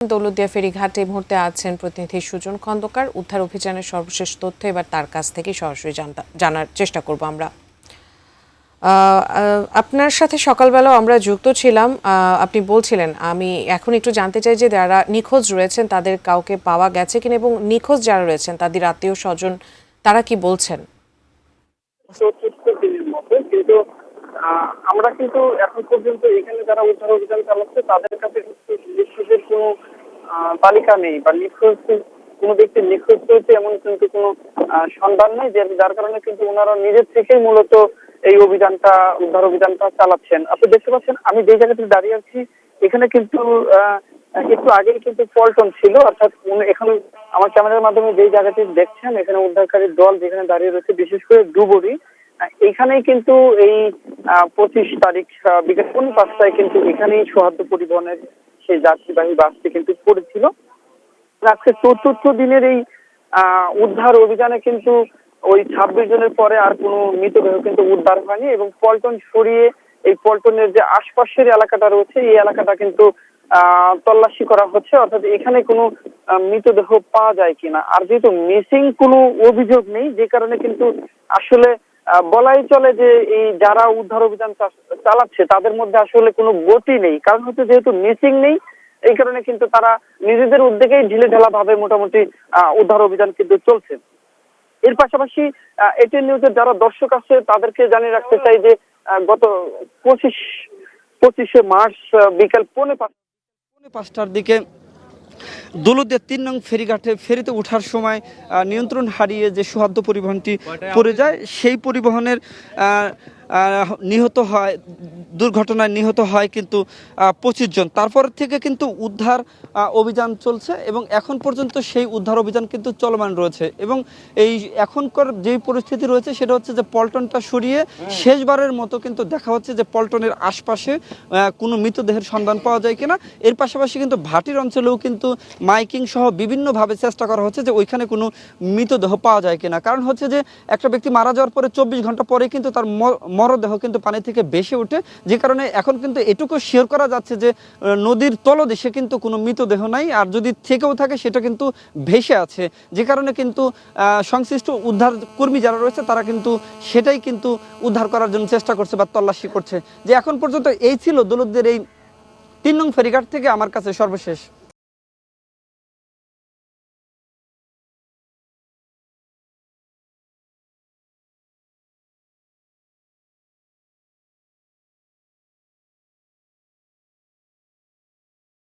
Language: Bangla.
দৌলতদিয়া ফেরিঘাটে এই মুহূর্তে আছেন প্রতিনিধি সুজন খন্দকার। উদ্ধার অভিযানের সর্বশেষ তথ্য এবার তার কাছ থেকে সরাসরি জানার চেষ্টা করব আমরা। আপনার সাথে সকালবেলা আমরা যুক্ত ছিলাম, আপনি বলছিলেন, আমি এখন একটু জানতে চাই যে যারা নিখোঁজ রয়েছেন তাদের কাউকে পাওয়া গেছে কিনা এবং নিখোঁজ যারা রয়েছেন তাদের আত্মীয় স্বজন তারা কি বলছেন? কিন্তু আমরা কিন্তু এখন পর্যন্ত এখানে যারা উদ্ধার অভিযান চালাচ্ছে তাদের কাছে নিখোঁজের কোনো তালিকা নেই বা নিখোঁজ কোনো ব্যক্তি নিখোঁজ হয়েছে এমন কিন্তু কোনো সন্ধান নেই, যার কারণে কিন্তু ওনারা নিজের থেকেই মূলত এই অভিযানটা উদ্ধার অভিযানটা চালাচ্ছেন। আপনি দেখতে পাচ্ছেন আমি যে জায়গাতে দাঁড়িয়ে আছি এখানে কিন্তু একটু আগেই কিন্তু পল্টন ছিল, অর্থাৎ এখন আমার ক্যামেরার মাধ্যমে যে জায়গাটি দেখছেন এখানে উদ্ধারকারীর দল যেখানে দাঁড়িয়ে রয়েছে, বিশেষ করে ডুবুরি এখানেই কিন্তু এই 25 তারিখ বিকেল 5টায় কিন্তু এখানেই সৌহার্দ্য পরিবহনের সেই যাত্রীবাহী বাসটি কিন্তু পড়েছিল। আজকে ৪র্থ দিনের এই উদ্ধার অভিযানে কিন্তু ওই 26 জনের পরে আর কোনো মৃতদেহ কিন্তু উদ্ধার হয়নি এবং পল্টন সরিয়ে এই পল্টনের যে আশপাশের এলাকাটা রয়েছে এই এলাকাটা কিন্তু তল্লাশি করা হচ্ছে, অর্থাৎ এখানে কোনো মৃতদেহ পাওয়া যায় কিনা। আর যেহেতু মিসিং কোনো অভিযোগ নেই যে কারণে কিন্তু আসলে বলাই চলে যে এই যারা উদ্ধার অভিযান চালাচ্ছে তাদের মধ্যে আসলে কোনো গতি নেই, কারণ হচ্ছে যেহেতু মিসিং নেই এই কারণে কিন্তু তারা নিজেদের উদ্যোগেই ঢিলেঢালা ভাবে মোটামুটি উদ্ধার অভিযান কিন্তু চলছে। এর পাশাপাশি এটিএন নিউজের যারা দর্শক আছে তাদেরকে জানিয়ে রাখতে চাই যে গত 25শে মার্চ বিকাল 5টার দিকে দৌলতদিয়া 3 নং ফেরিতে ওঠার সময় নিয়ন্ত্রণ হারিয়ে যে সৌহার্দ্য পরিবহনটি পড়ে যায় সেই পরিবহনের দুর্ঘটনায় নিহত হয় কিন্তু 25 জন। তারপর থেকে কিন্তু উদ্ধার অভিযান চলছে এবং এখন পর্যন্ত সেই উদ্ধার অভিযান কিন্তু চলমান রয়েছে এবং এই এখনকার যে পরিস্থিতি রয়েছে সেটা হচ্ছে যে পল্টনটা সরিয়ে শেষবারের মতো কিন্তু দেখা হচ্ছে যে পল্টনের আশপাশে কোনো মৃতদেহের সন্ধান পাওয়া যায় কিনা। এর পাশাপাশি কিন্তু ভাটির অঞ্চলেও কিন্তু মাইকিং সহ বিভিন্নভাবে চেষ্টা করা হচ্ছে যে ওইখানে কোনো মৃতদেহ পাওয়া যায় কিনা, কারণ হচ্ছে যে একটা ব্যক্তি মারা যাওয়ার পরে 24 ঘন্টা পরে কিন্তু তার মরদেহ কিন্তু পানি থেকে ভেসে ওঠে, যে কারণে এখন কিন্তু এটুকু শিওর করা যাচ্ছে যে নদীর তলদেশে কিন্তু কোনো মৃতদেহ নাই, আর যদি থেকেও থাকে সেটা কিন্তু ভেসে আছে, যে কারণে কিন্তু সংশ্লিষ্ট উদ্ধার কর্মী যারা রয়েছে তারা কিন্তু সেটাই কিন্তু উদ্ধার করার জন্য চেষ্টা করছে বা তল্লাশি করছে। যে এখন পর্যন্ত এই ছিল দৌলতদিয়ার এই 3 নং ফেরিঘাট থেকে আমার কাছে সর্বশেষ।